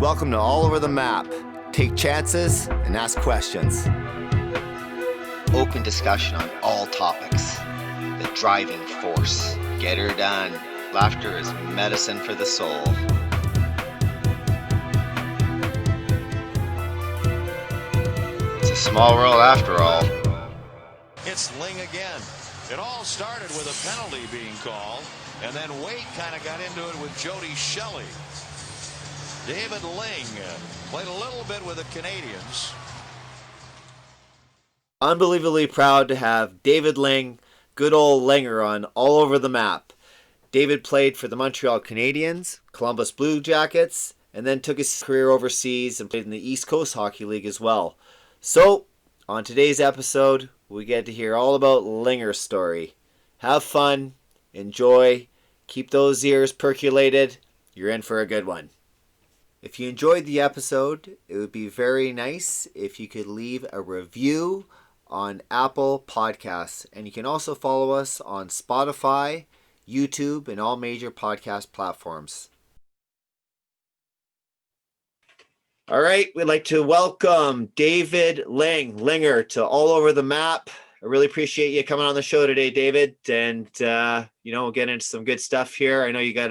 Welcome to All Over the Map. Take chances and ask questions. Open discussion on all topics. The driving force. Get her done. Laughter is medicine for the soul. It's a small world after all. It's Ling again. It all started with a penalty being called, and then Wade kind of got into it with Jody Shelley. David Ling played a little bit with the Canadians. Unbelievably proud to have David Ling, good old Linger, on All Over the Map. David played for the Montreal Canadians, Columbus Blue Jackets, and then took his career overseas and played in the East Coast Hockey League as well. So, on today's episode, we get to hear all about Linger's story. Have fun, enjoy, keep those ears percolated. You're in for a good one. If you enjoyed the episode, it would be very nice if you could leave a review on Apple Podcasts. And you can also follow us on Spotify, YouTube, and all major podcast platforms. All right, we'd like to welcome David Linger, to All Over the Map. I really appreciate you coming on the show today, David. And, we'll get into some good stuff here. I know you got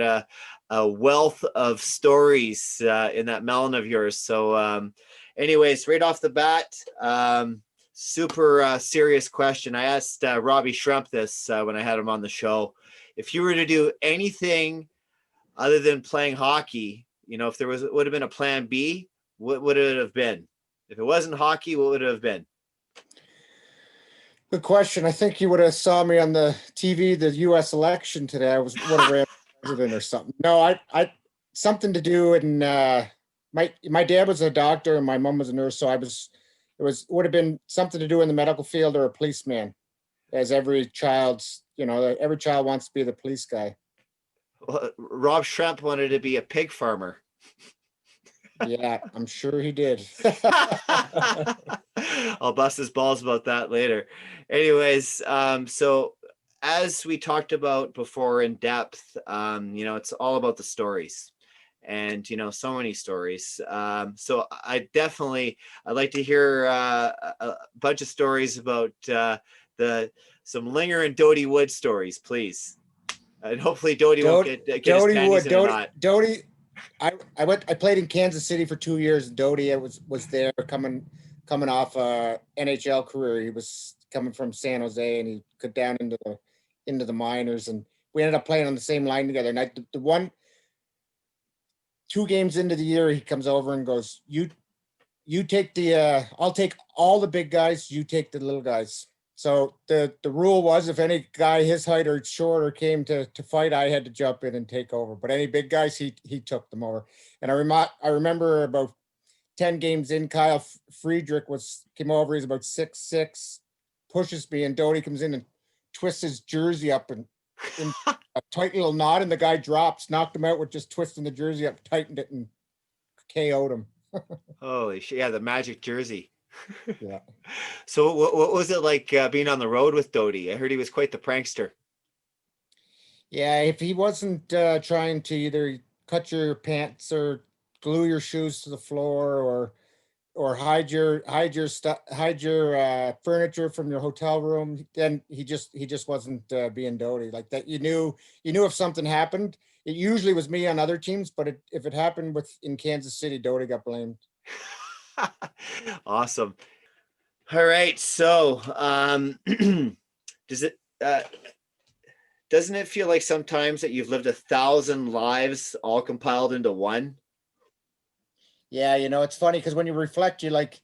a wealth of stories in that melon of yours. So anyways, right off the bat, super serious question. I asked Robbie Shrimp this when I had him on the show. If you were to do anything other than playing hockey, if there would have been a plan B, what would it have been? If it wasn't hockey, what would it have been? Good question. I think you would have saw me on the TV, the U.S. election today. I would have ran president or something. No, I something to do. And my dad was a doctor and my mom was a nurse, so would have been something to do in the medical field or a policeman, as every child wants to be the police guy. Well, Rob Shrimp wanted to be a pig farmer. Yeah, I'm sure he did. I'll bust his balls about that later. Anyways, so as we talked about before in depth, it's all about the stories, and so many stories. So I'd like to hear a bunch of stories about some Linger and Dodie Wood stories, please. And hopefully Dodie won't get his panties in a knot. Dodie. I played in Kansas City for 2 years. Dodie was there coming off a NHL career. He was coming from San Jose and he got down into the minors, and we ended up playing on the same line together. And the 2 games into the year, he comes over and goes, you take I'll take all the big guys, you take the little guys. So the rule was, if any guy his height or shorter came to fight, I had to jump in and take over. But any big guys, he took them over. And I remember about 10 games in, Kyle Friedrich came over. He's about 6'6", pushes me, and Dodie comes in and twists his jersey up and in a tight little knot, and the guy drops, knocked him out with just twisting the jersey up, tightened it, and KO'd him. Holy shit! Yeah, the magic jersey. Yeah. So what was it like being on the road with Dodie? I heard he was quite the prankster. Yeah, if he wasn't trying to either cut your pants or glue your shoes to the floor or hide your furniture from your hotel room, then he just wasn't being Dodie like that. You knew if something happened, it usually was me on other teams, but if it happened in Kansas City, Dodie got blamed. Awesome. All right. So, doesn't it feel like sometimes that you've lived 1,000 lives all compiled into one? Yeah. It's funny because when you reflect, you like,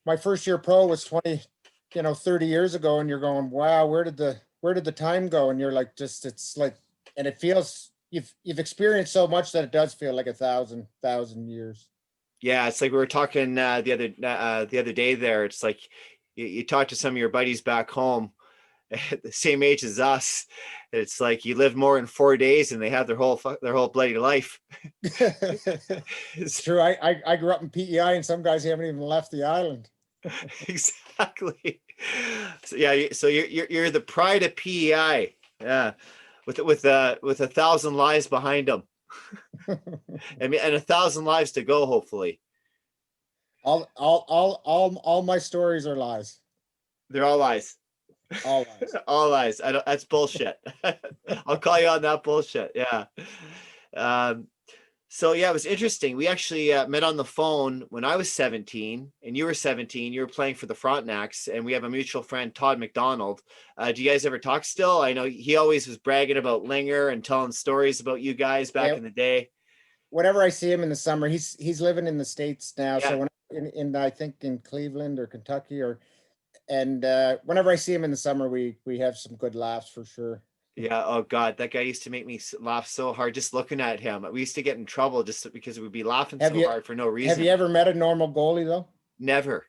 my first year pro was 30 years ago, and you're going, wow, where did the time go? And you're like, it's like, and it feels you've experienced so much that it does feel like 1,000 years. Yeah, it's like we were talking the other day there. It's like you talk to some of your buddies back home at the same age as us. It's like you live more in 4 days and they have their whole bloody life. It's true. I grew up in PEI, and some guys haven't even left the island. Exactly. So yeah, so you're the pride of PEI. Yeah, with 1,000 lives behind them. I mean, and 1,000 lives to go, hopefully. All my stories are lies. They're all lies. All lies. All lies. I don't. That's bullshit. I'll call you on that bullshit. Yeah. Um, so yeah, it was interesting. We actually met on the phone when I was 17 and you were 17. You were playing for the Frontenacs, and we have a mutual friend, Todd McDonald. Do you guys ever talk still? I know he always was bragging about Linger and telling stories about you guys back Yeah. in the day. Whenever I see him in the summer, he's living in the States now. Yeah. So when in I think in Cleveland or Kentucky and whenever I see him in the summer, we have some good laughs for sure. Yeah. Oh God, that guy used to make me laugh so hard just looking at him. We used to get in trouble just because we'd be laughing Have so you hard for no have reason. you ever met a normal goalie though? Never.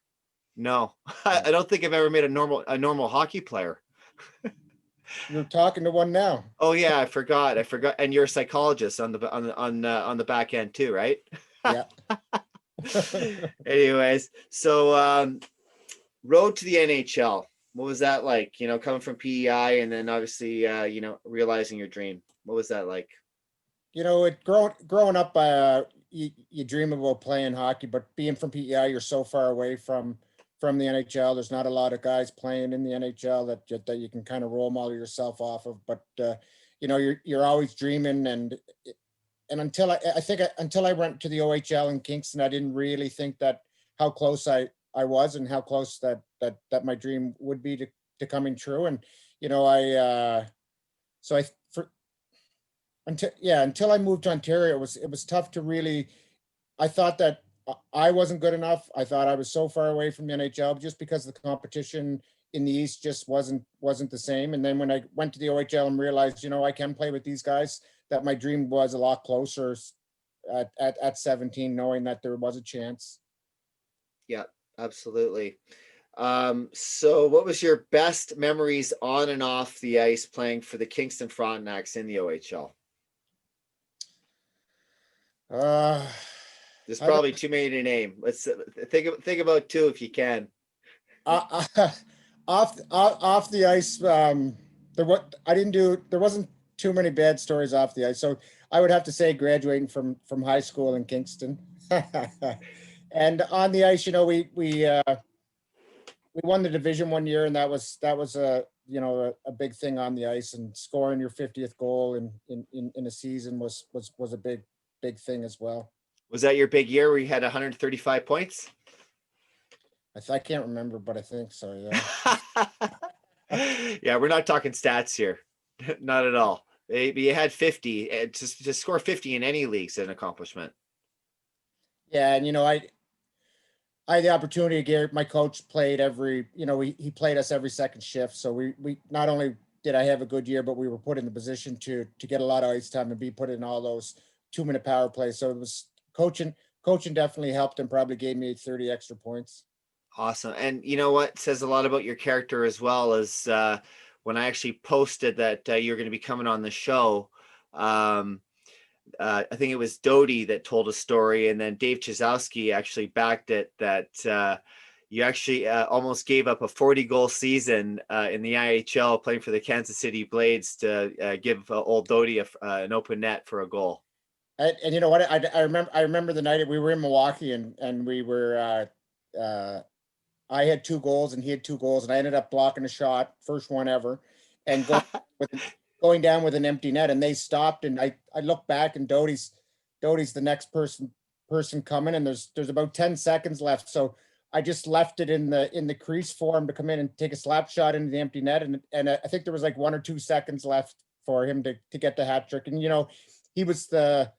No, Yeah. I don't think I've ever made a normal hockey player. You're talking to one now. Oh yeah, I forgot. I forgot. And you're a psychologist on the back end too, right? Yeah. Anyways, so road to the NHL. What was that like? You know, coming from PEI and then obviously realizing your dream. What was that like? Growing up, you dream about playing hockey, but being from PEI, you're so far away from the NHL. There's not a lot of guys playing in the NHL that you can kind of role model yourself off of. But you're always dreaming, and until until I went to the OHL in Kingston, I didn't really think that how close I was and how close that my dream would be to coming true. And I so I for until I moved to Ontario, it was tough to really. I thought that I wasn't good enough. I thought I was so far away from the NHL just because the competition in the East just wasn't the same. And then when I went to the OHL and realized, I can play with these guys, that my dream was a lot closer at 17, knowing that there was a chance. Yeah, absolutely. So what was your best memories on and off the ice playing for the Kingston Frontenacs in the OHL? There's I don't, probably too many to name. Let's think about two if you can. off the ice, there wasn't too many bad stories off the ice. So I would have to say graduating from high school in Kingston. And on the ice, we won the division one year, and that was a big thing on the ice, and scoring your 50th goal in a season was a big thing as well. Was that your big year where you had 135 points? I can't remember, but I think so. Yeah. Yeah, we're not talking stats here, not at all. You had 50. To score 50 in any league is an accomplishment. Yeah, and I had the opportunity to get my coach played he played us every second shift. So we not only did I have a good year, but we were put in the position to get a lot of ice time and be put in all those 2-minute power plays. So it was coaching definitely helped and probably gave me 30 extra points. Awesome. And you know what says a lot about your character as well as when I actually posted that you're going to be coming on the show. I think it was Doty that told a story, and then Dave Chizowski actually backed it that you actually almost gave up a 40-goal season in the ECHL playing for the Kansas City Blades to give old Doty an open net for a goal. And you know what? I remember the night we were in Milwaukee and we were. I had 2 goals and he had 2 goals, and I ended up blocking a shot, first one ever, and going down with an empty net, and they stopped, and I look back, and Doty's the next person coming, and there's about 10 seconds left, so I just left it in the crease for him to come in and take a slap shot into the empty net, and I think there was like 1 or 2 seconds left for him to get the hat trick, and he was the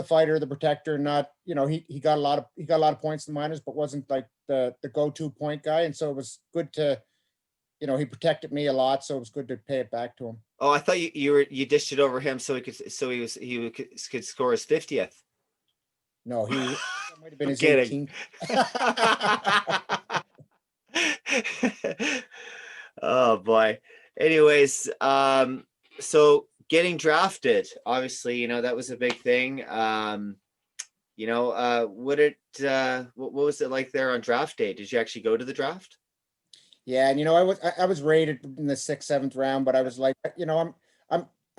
fighter, the protector, not he got a lot of points in the minors, but wasn't like the go-to point guy, and so it was good to he protected me a lot, so it was good to pay it back to him. Oh, I thought you dished it over him so he could score his 50th. No, that might have been his kidding. 18th. Oh boy. Anyways, so getting drafted, obviously, that was a big thing. What was it like there on draft day? Did you actually go to the draft? Yeah, and I was rated in the 6th, 7th round, but I was like,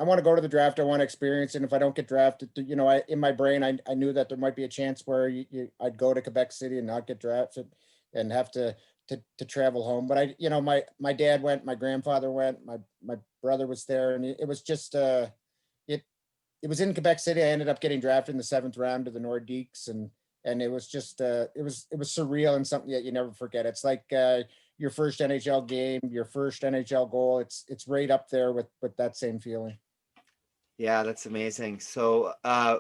want to go to the draft. I want to experience it. And if I don't get drafted, in my brain, I knew that there might be a chance where I'd go to Quebec City and not get drafted and have to travel home. But my dad went, my grandfather went, my brother was there, and it was just it it was in Quebec City. I ended up getting drafted in the 7th round to the Nordiques, and it was just it was surreal and something that you never forget. It's like your first NHL game, your first NHL goal. It's right up there with that same feeling. Yeah, that's amazing. So,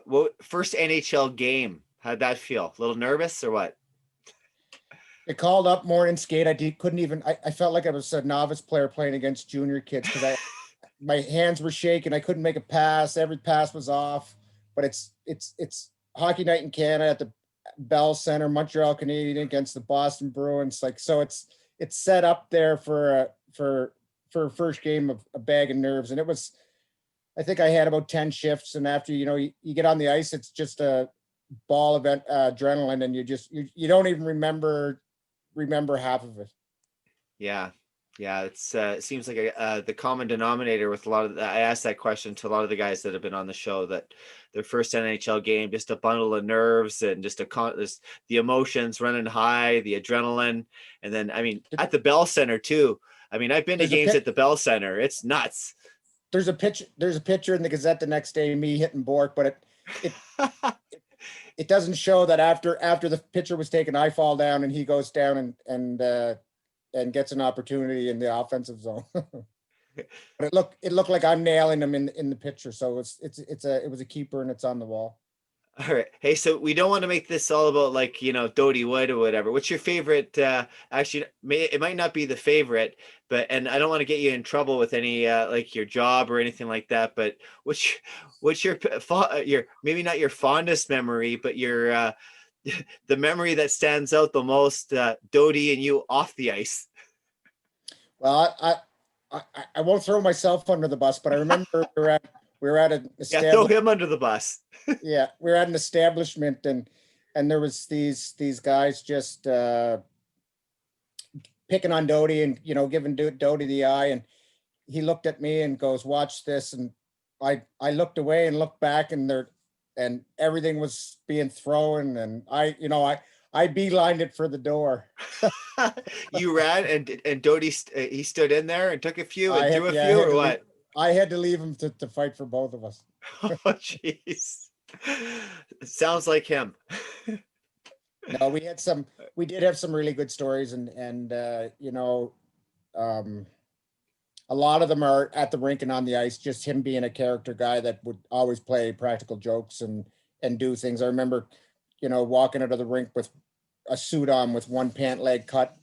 what first NHL game? How'd that feel? A little nervous or what? It called up morning skate. Couldn't even. I felt like I was a novice player playing against junior kids because my hands were shaking. I couldn't make a pass. Every pass was off. But it's hockey night in Canada at the Bell Center, Montreal Canadian against the Boston Bruins. Like, so it's set up there for a first game of a bag of nerves, and it was. I think I had about 10 shifts, and after you get on the ice, it's just a ball of adrenaline, and you don't even remember half of it. Yeah, yeah. It seems like the common denominator with a lot of. I asked that question to a lot of the guys that have been on the show that their first NHL game, just a bundle of nerves and just the emotions running high, the adrenaline, and then I mean at the Bell Center too. I mean, I've been to There's a games pic, at the Bell Center. It's nuts. there's a picture in the Gazette the next day, me hitting Bork, but it it doesn't show that after the picture was taken, I fall down and he goes down and gets an opportunity in the offensive zone. But it looked like I'm nailing him in the picture. So it was a keeper, and it's on the wall. All right. Hey, so we don't want to make this all about like, Dodie Wood or whatever. What's your favorite actually it might not be the favorite, but and I don't want to get you in trouble with any like your job or anything like that, but what's your maybe not your fondest memory, but your the memory that stands out the most, Dodie and you off the ice. Well, I won't throw myself under the bus, but I remember we were at an Yeah, throw establishment. him under the bus. Yeah, we were at an establishment, and there was these guys just picking on Doty and giving Doty the eye, and he looked at me and goes, "Watch this," and I looked away and looked back, and everything was being thrown, and I beelined it for the door. You ran and Dodie he stood in there and took a few and I threw had a yeah I few had or to leave what? I had to leave him to fight for both of us. Oh, jeez. Sounds like him. No, we did have some really good stories, and um, a lot of them are at the rink and on the ice. Just him being a character guy that would always play practical jokes and do things. I remember, walking out of the rink with a suit on with one pant leg cut,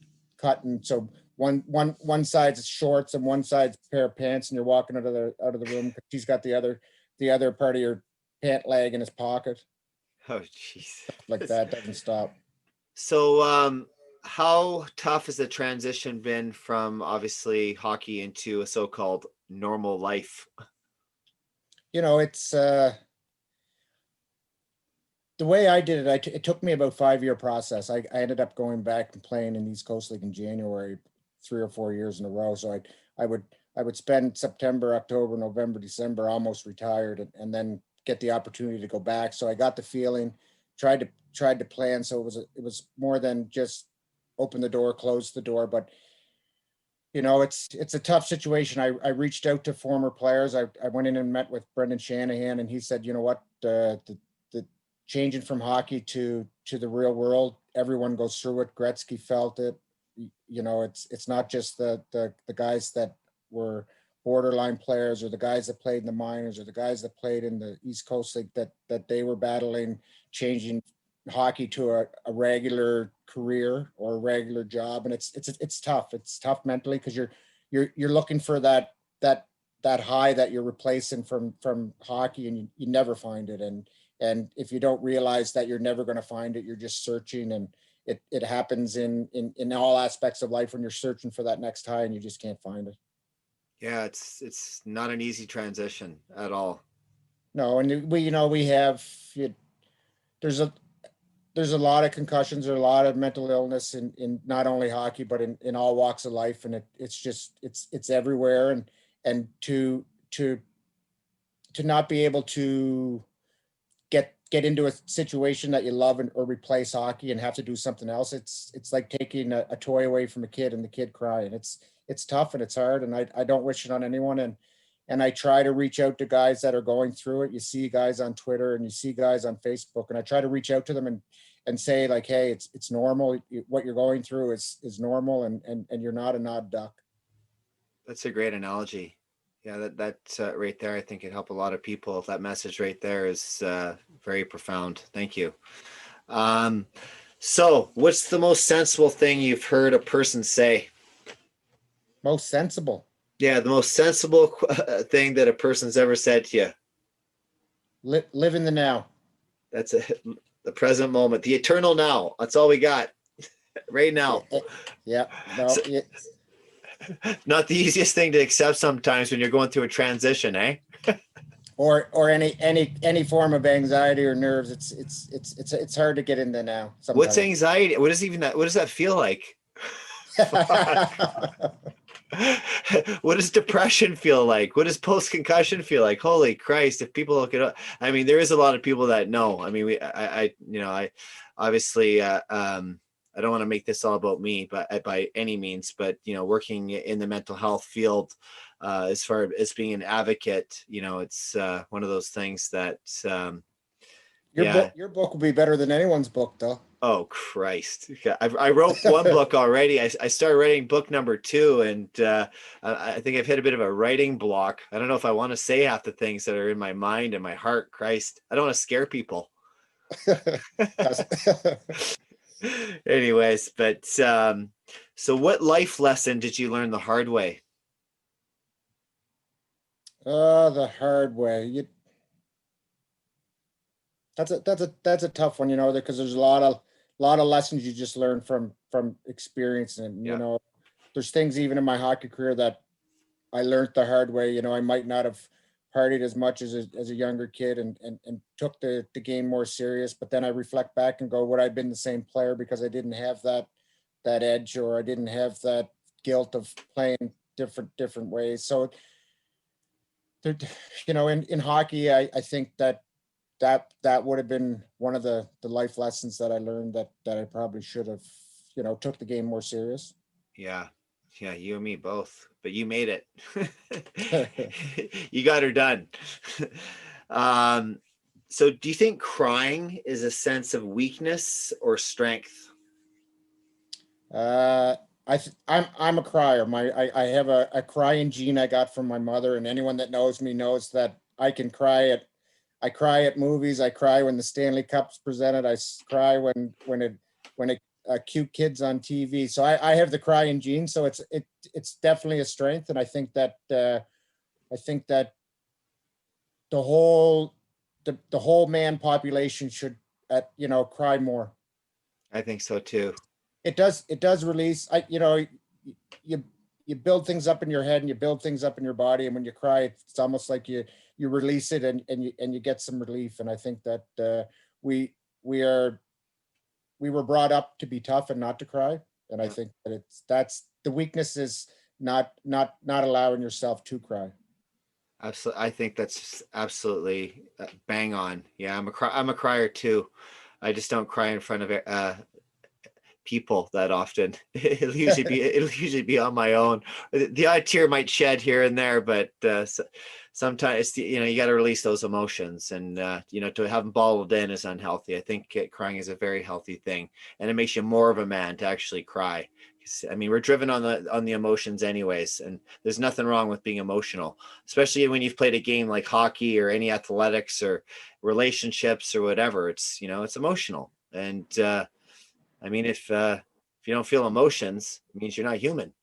and so one side's shorts and one side's pair of pants, and you're walking out of the room because he's got the other part of your pant leg in his pocket. Oh, jeez. Like that doesn't stop. So, how tough has the transition been from obviously hockey into a so-called normal life? It's the way I did it. It took me about 5-year process. I ended up going back and playing in East Coast League in January, 3 or 4 years in a row. So I would spend September, October, November, December almost retired, and then get the opportunity to go back. So I got the feeling, tried to plan. So it was more than just open the door, close the door, but it's a tough situation. I reached out to former players. I went in and met with Brendan Shanahan, and he said, you know what, the changing from hockey to the real world, everyone goes through it. Gretzky felt it. It's not just the guys that were borderline players, or the guys that played in the minors, or the guys that played in the East Coast League that they were battling changing hockey to a regular career or a regular job. And it's tough. It's tough mentally, because you're looking for that high that you're replacing from hockey, and you never find it. And if you don't realize that you're never going to find it, you're just searching. And it happens in all aspects of life when you're searching for that next high and you just can't find it. Yeah, it's not an easy transition at all. No, and we have there's a there's a lot of concussions, or a lot of mental illness in not only hockey but in all walks of life, and it's just it's everywhere. And to to not be able to get into a situation that you love or replace hockey and have to do something else. It's like taking a toy away from a kid and the kid crying. It's tough and it's hard, and I don't wish it on anyone. And I try to reach out to guys that are going through it. You see guys on Twitter and you see guys on Facebook, and I try to reach out to them and say, like, hey, it's normal. What you're going through is normal, and you're not an odd duck. That's a great analogy. Yeah, that right there, I think it helped a lot of people. If that message right there is very profound. Thank you. So what's the most sensible thing you've heard a person say? Most sensible. Yeah, the most sensible thing that a person's ever said to you. Live in the now. That's the present moment, the eternal now. That's all we got right now. Yeah. No, So, not the easiest thing to accept sometimes when you're going through a transition, eh? or any form of anxiety or nerves. It's hard to get into now. Sometimes. What's anxiety? What is even that? What does that feel like? What does depression feel like? What does post-concussion feel like? Holy Christ, if people look it up. I mean, there is a lot of people that know. I mean, I obviously I don't want to make this all about me, but by any means, but working in the mental health field, as far as being an advocate, it's one of those things that your book will be better than anyone's book, though. Oh Christ! I wrote one book already. I started writing book number 2, and I think I've hit a bit of a writing block. I don't know if I want to say half the things that are in my mind and my heart. Christ, I don't want to scare people. Anyways, but so what life lesson did you learn the hard way? The hard way. That's a tough one, because there's a lot of lessons you just learn from experience, and Yeah. there's things even in my hockey career that I learned the hard way. I might not have partied as much as a younger kid and took the game more serious, but then I reflect back and go, would I have been the same player because I didn't have that edge, or I didn't have that guilt of playing different ways. So in hockey, I think that would have been one of the life lessons that I learned that I probably should have, took the game more serious. Yeah, you and me both, but you made it. You got her done. So do you think crying is a sense of weakness or strength? I'm a crier. I have a crying gene I got from my mother, and anyone that knows me knows that I can cry at movies. I cry when the Stanley Cup's presented. I cry when a cute kid's on TV. So I have the crying gene. So it's definitely a strength, and I think that the whole man population should cry more. I think so too. It does release. You build things up in your head and you build things up in your body, and when you cry, it's almost like you release it and you get some relief. And I think that we were brought up to be tough and not to cry, and I think that that's the weakness is not allowing yourself to cry. Absolutely, I think that's absolutely bang on. Yeah, I'm a crier too. I just don't cry in front of people that often. It'll usually be on my own. The odd tear might shed here and there, but sometimes you got to release those emotions, and to have them bottled in is unhealthy. I think crying is a very healthy thing, and it makes you more of a man to actually cry. I mean, we're driven on the emotions anyways, and there's nothing wrong with being emotional, especially when you've played a game like hockey or any athletics or relationships or whatever. It's it's emotional, and I mean, if you don't feel emotions, it means you're not human.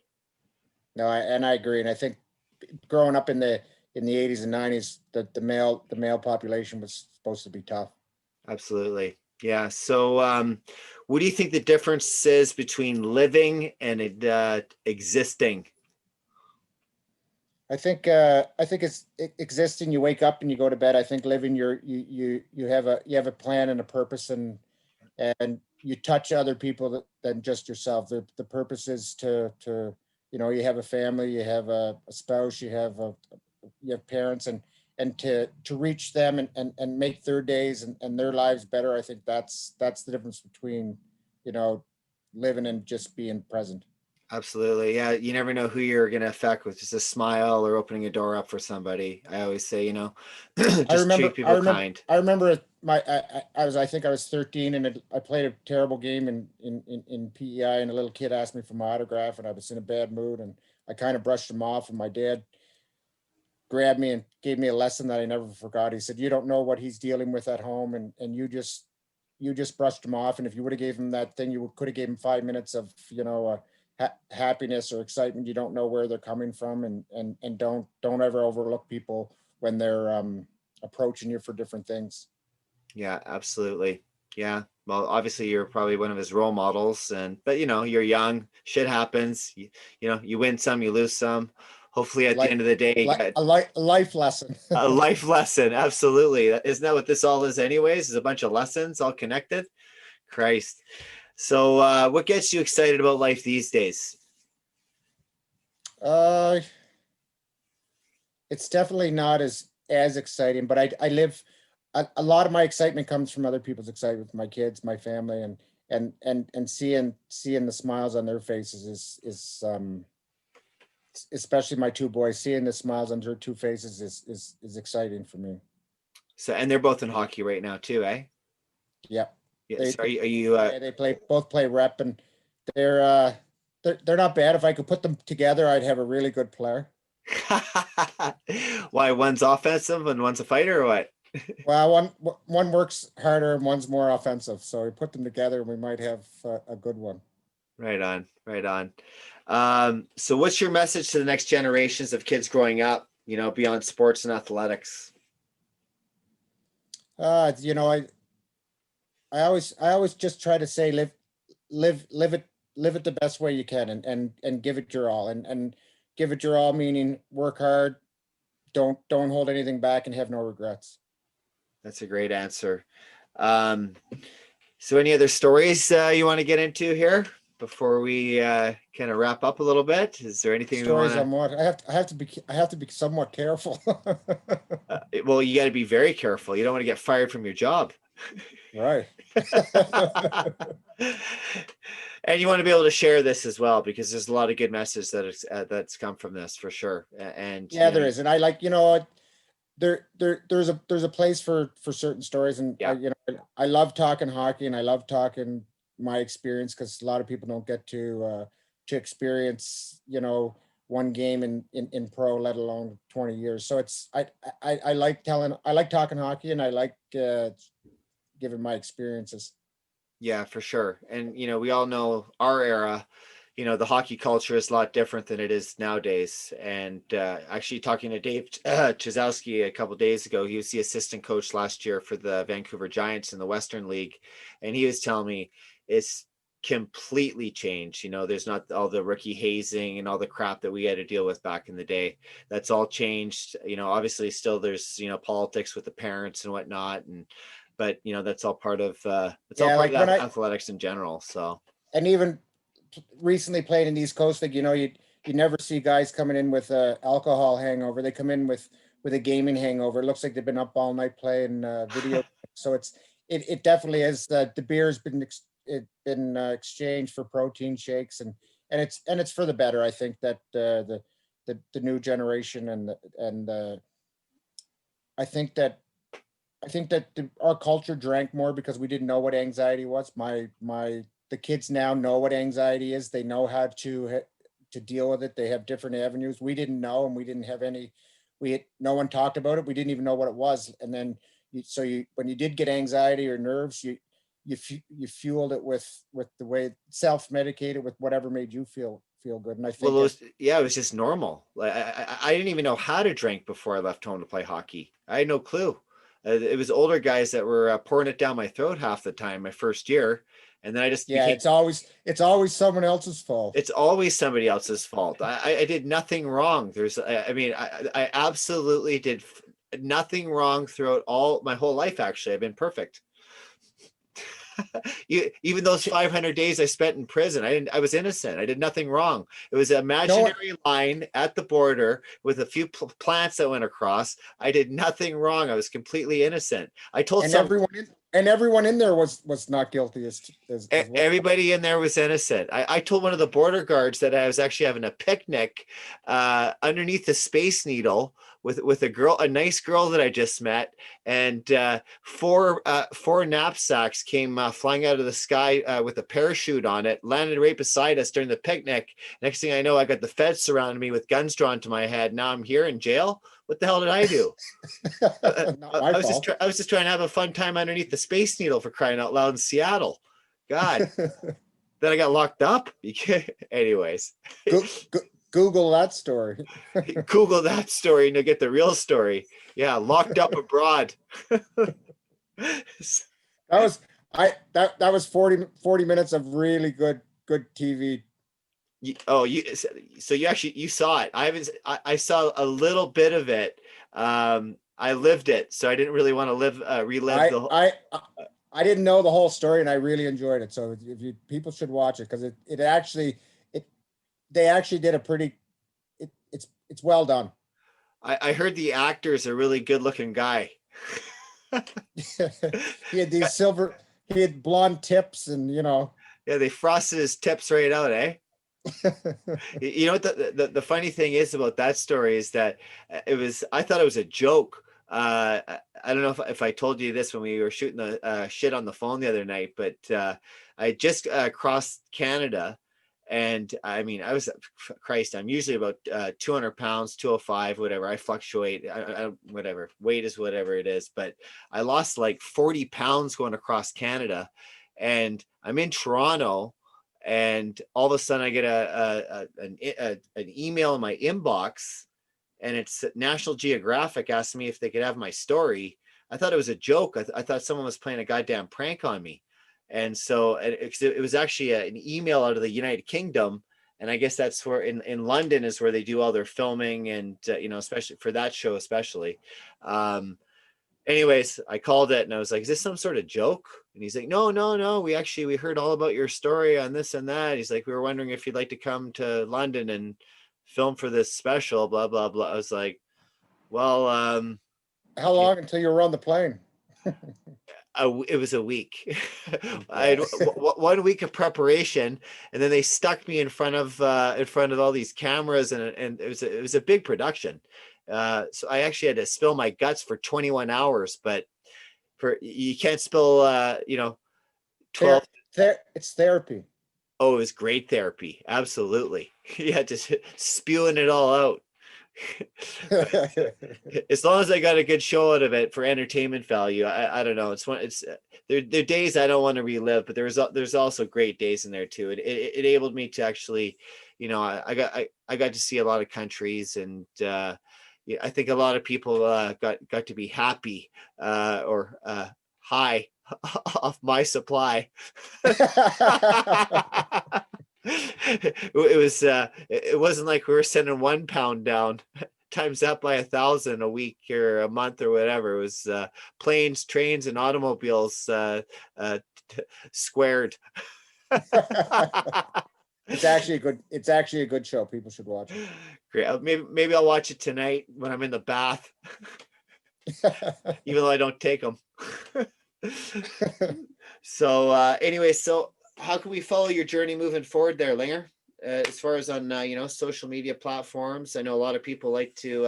No, I agree, and I think growing up in the 80s and 90s, the male population was supposed to be tough. Absolutely. Yeah. So, what do you think the difference is between living and existing? I think it's existing. You wake up and you go to bed. I think living, you have a plan and a purpose, and you touch other people than just yourself. The purpose is to you have a family, you have a spouse, you have parents, and to reach them and make their days and their lives better. I think that's the difference between, living and just being present. Absolutely. Yeah. You never know who you're going to affect with just a smile or opening a door up for somebody. I always say, I just treat remember, I people remember, kind. I remember I think I was 13 and I played a terrible game in PEI, and a little kid asked me for my autograph, and I was in a bad mood, and I kind of brushed him off, and my dad grabbed me and gave me a lesson that I never forgot. He said, "You don't know what he's dealing with at home, and you just brushed him off. And if you would have gave him that thing, you could have gave him 5 minutes of happiness or excitement. You don't know where they're coming from, and don't ever overlook people when they're approaching you for different things." Yeah, absolutely. Yeah. Well, obviously you're probably one of his role models, but you're young, shit happens. You win some, you lose some. Hopefully at the Like end of the day, you like got a life lesson. a life lesson. Absolutely. Isn't that what this all is anyways? Is a bunch of lessons all connected? Christ. So, what gets you excited about life these days? uh it's definitely not as exciting, but I live a lot of my excitement comes from other people's excitement, my kids, my family, and seeing the smiles on their faces is especially my two boys, seeing the smiles on their two faces is exciting for me. So, and they're both in hockey right now too, eh? Yeah. Yes. They Are you they play both play rep, and they're uh they're not bad. If I could put them together, I'd have a really good player. why one's offensive and one's a fighter or what? Well, one works harder and one's more offensive. So we put them together, and we might have a good one. Right on, right on. So what's your message to the next generations of kids growing up, beyond sports and athletics? You know, I always just try to say live it the best way you can, and give it your all, and give it your all, meaning work hard, don't hold anything back, and have no regrets. That's a great answer. Um, so any other stories you want to get into here before we kind of wrap up a little bit? Is there anything we want Stories to? on what I have to be somewhat careful. Well, you got to be very careful. You don't want to get fired from your job. Right. And you want to be able to share this as well, because there's a lot of good message that's come from this for sure. And Yeah, there is, and I like, there's a place for certain stories, and yeah, I love talking hockey, and I love talking my experience, because a lot of people don't get to experience one game in pro, let alone 20 years. So it's I like talking hockey, and I like giving my experiences. yeah, for sure. And we all know our era. The hockey culture is a lot different than it is nowadays. And actually, talking to Dave Chizowski a couple of days ago, he was the assistant coach last year for the Vancouver Giants in the Western League, and he was telling me it's completely changed. There's not all the rookie hazing and all the crap that we had to deal with back in the day. That's all changed. Obviously, still there's politics with the parents and whatnot, but that's all part of it's all Yeah, part of like when that I athletics in general. So and even recently played in East Coast League, you never see guys coming in with a alcohol hangover. They come in with a gaming hangover. It looks like they've been up all night playing video. So it definitely is. The beer's been exchanged for protein shakes, and it's for the better. I think that the new generation and I think that our culture drank more because we didn't know what anxiety was. The kids now know what anxiety is. They know how to deal with it. They have different avenues. We didn't know, and we didn't have any. No one talked about it. We didn't even know what it was. And then when you did get anxiety or nerves, you fueled it with the way, self-medicated with whatever made you feel good. And I think it was just normal. Like I didn't even know how to drink before I left home to play hockey. I had no clue. It was older guys that were pouring it down my throat half the time my first year, and then I just yeah, became. it's always someone else's fault. It's always somebody else's fault. I did nothing wrong. I absolutely did nothing wrong throughout all my whole life. Actually, I've been perfect. Even those 500 days I spent in prison, I was innocent. I did nothing wrong. It was an No one, imaginary line at the border with a few plants that went across. I did nothing wrong. I was completely innocent. I told and some everyone in there was not guilty as well. everybody in there was innocent. I told one of the border guards that I was actually having a picnic underneath the Space Needle with a nice girl that I just met, and four knapsacks came flying out of the sky with a parachute on it, landed right beside us during the picnic. Next thing I know, I got the feds surrounding me with guns drawn to my head. Now I'm here in jail. What the hell did I do? Not my fault. I was just trying to have a fun time underneath the Space Needle, for crying out loud, in Seattle. God. Then I got locked up. Anyways, Google that story. Google that story and you'll get the real story. Yeah, locked up abroad. That was 40 minutes of really good TV. So you saw it. I saw a little bit of it. I lived it, so I didn't really want to relive the whole. I didn't know the whole story, and I really enjoyed it. So people should watch it, because they actually did a pretty. It's well done. I heard the actor's a really good looking guy. He had blonde tips, and Yeah, they frosted his tips right out, eh? You know what the funny thing is about that story is that I thought it was a joke. I don't know if I told you this when we were shooting the shit on the phone the other night, but I just crossed Canada, and I mean, Christ, I'm usually about 200 pounds, 205, whatever. I fluctuate, whatever, weight is whatever it is, but I lost like 40 pounds going across Canada, and I'm in Toronto, and all of a sudden I get an email in my inbox, and it's National Geographic asking me if they could have my story. I thought it was a joke. I thought someone was playing a goddamn prank on me. And so it was actually an email out of the United Kingdom. And I guess that's where in London is where they do all their filming, and, especially for that show, especially. Anyways, I called it and I was like, is this some sort of joke? And he's like, no. We heard all about your story on this and that. He's like, we were wondering if you'd like to come to London and film for this special, blah, blah, blah. I was like, well, how long until you were on the plane? It was a week. I had 1 week of preparation, and then they stuck me in front of all these cameras, and it was a big production. So I actually had to spill my guts for 21 hours, but you can't spill 12. It's therapy. Oh, it was great therapy. Absolutely. Yeah, just spewing it all out. As long as I got a good show out of it for entertainment value, I don't know. There are days I don't want to relive, but there's also great days in there too. It enabled me to actually, I got to see a lot of countries, and I think a lot of people got to be happy or high off my supply. It wasn't like we were sending 1 pound down, times that by 1,000 a week or a month or whatever. It was planes, trains, and automobiles squared. It's actually a good show. People should watch it. Great. Maybe I'll watch it tonight when I'm in the bath, even though I don't take them. So anyway, so how can we follow your journey moving forward there, Linger? As far as on social media platforms, I know a lot of people like to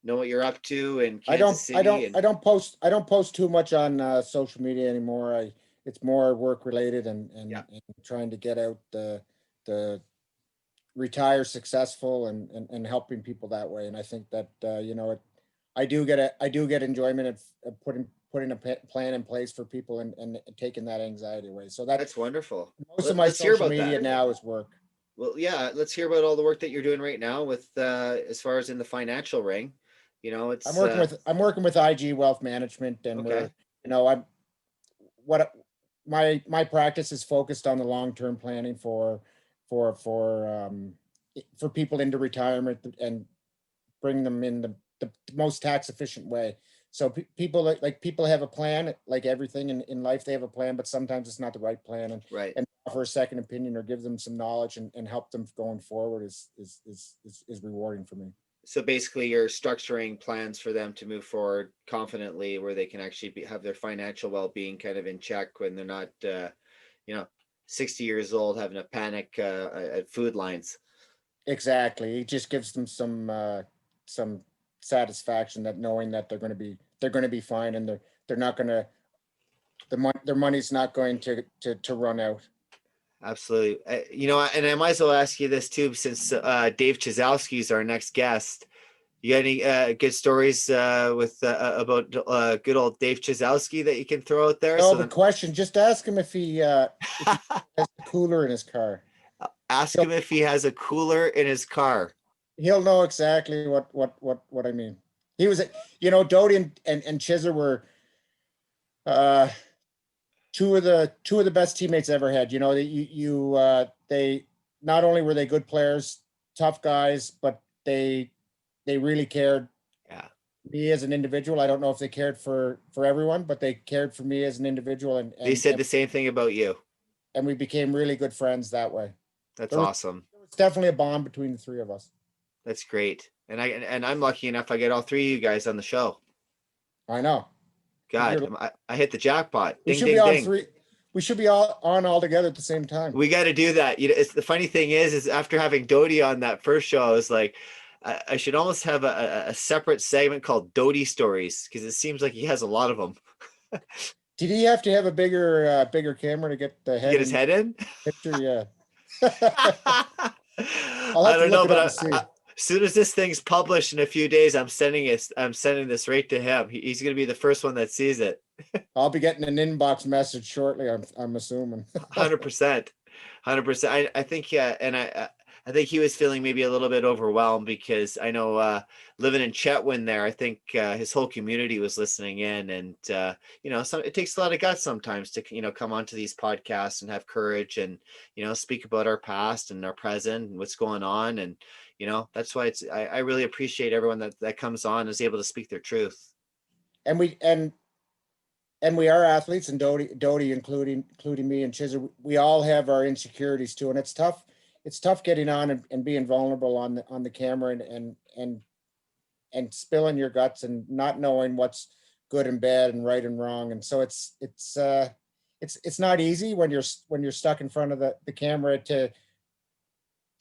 know what you're up to in Kansas City. I don't post too much on social media anymore. It's more work related, and trying to get out the retire successful and helping people that way. And I think that I do get enjoyment of putting a plan in place for people and taking that anxiety away. So that's wonderful. Most of my social media now is work. Well, yeah, let's hear about all the work that you're doing right now with as far as in the financial ring. It's I'm working with IG Wealth Management, and okay. My practice is focused on the long-term planning for people into retirement and bring them in the most tax efficient way. So people like people have a plan, like everything in life, they have a plan, but sometimes it's not the right plan. Right. And offer a second opinion or give them some knowledge and help them going forward is rewarding for me. So basically, you're structuring plans for them to move forward confidently, where they can actually have their financial well-being kind of in check when they're not, 60 years old having a panic at food lines. Exactly. It just gives them some satisfaction that knowing that they're going to be fine, and they're not going to their money's not going to run out. Absolutely. And I might as well ask you this too, since Dave Chizowski is our next guest. You got any good stories with about good old Dave Chizowski that you can throw out there? No, but question, just ask him if he has a cooler in his car. Ask him if he has a cooler in his car. He'll know exactly what I mean. He was, Doty and Chizer were two of the best teammates I ever had. They not only were they good players, tough guys, but they really cared. Yeah. Me as an individual. I don't know if they cared for everyone, but they cared for me as an individual. And they said the same thing about you. And we became really good friends that way. That's awesome. There was definitely a bond between the three of us. That's great. And I'm lucky enough I get all three of you guys on the show. I know. God, I hit the jackpot. We should be on we should be all on all together at the same time. We got to do that. It's the funny thing is after having Doty on that first show, I was like, I should almost have a separate segment called Doty Stories, because it seems like he has a lot of them. Did he have to have a bigger camera to get the head? Get his head in? Picture, yeah. I don't know, but as soon as this thing's published in a few days, I'm sending this right to him. He's going to be the first one that sees it. I'll be getting an inbox message shortly. I'm assuming. 100%. I think, and I think he was feeling maybe a little bit overwhelmed, because I know living in Chetwynd there, I think his whole community was listening in, and it takes a lot of guts sometimes to come onto these podcasts and have courage and speak about our past and our present and what's going on, and that's why I really appreciate everyone that comes on and is able to speak their truth. And we are athletes, and Doty including me and Chizer, we all have our insecurities too, and it's tough. It's tough getting on and being vulnerable on the camera and spilling your guts and not knowing what's good and bad and right and wrong. And so it's not easy when you're stuck in front of the camera to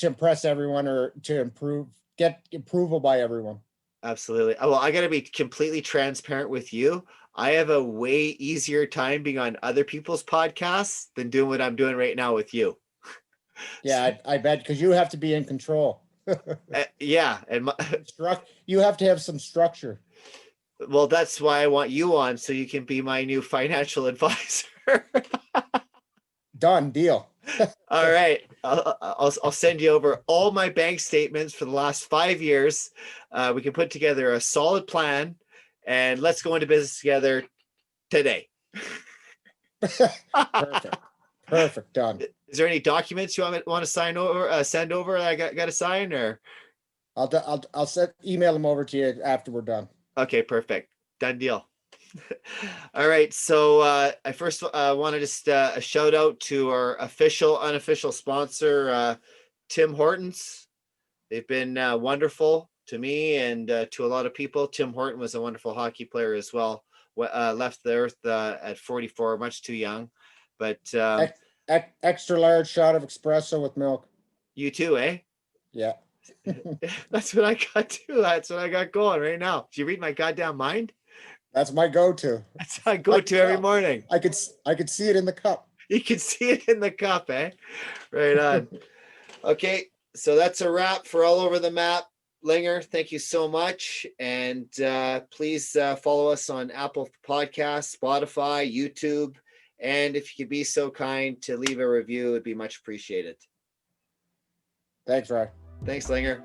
impress everyone or to get approval by everyone. Absolutely. Well, I got to be completely transparent with you. I have a way easier time being on other people's podcasts than doing what I'm doing right now with you. Yeah, I bet, because you have to be in control. Yeah, and you have to have some structure. Well, that's why I want you on, so you can be my new financial advisor. Done deal. All right, I'll send you over all my bank statements for the last 5 years. We can put together a solid plan, and let's go into business together today. Perfect. Done. Is there any documents you want to send over? I got to sign, or I'll email them over to you after we're done. Okay, perfect. Done deal. All right. So I first want to just a shout out to our unofficial sponsor, Tim Hortons. They've been wonderful to me and to a lot of people. Tim Horton was a wonderful hockey player as well. Left the earth at 44, much too young. But extra large shot of espresso with milk. You too, eh? Yeah. That's what I got too. That's what I got going right now. Do you read my goddamn mind? That's my go-to. That's my go-to every morning. I could see it in the cup. You can see it in the cup, eh? Right on. Okay, so that's a wrap for All Over the Map. Linger, thank you so much. And please follow us on Apple Podcasts, Spotify, YouTube. And if you could be so kind to leave a review, it'd be much appreciated. Thanks, Ryan. Thanks, Linger.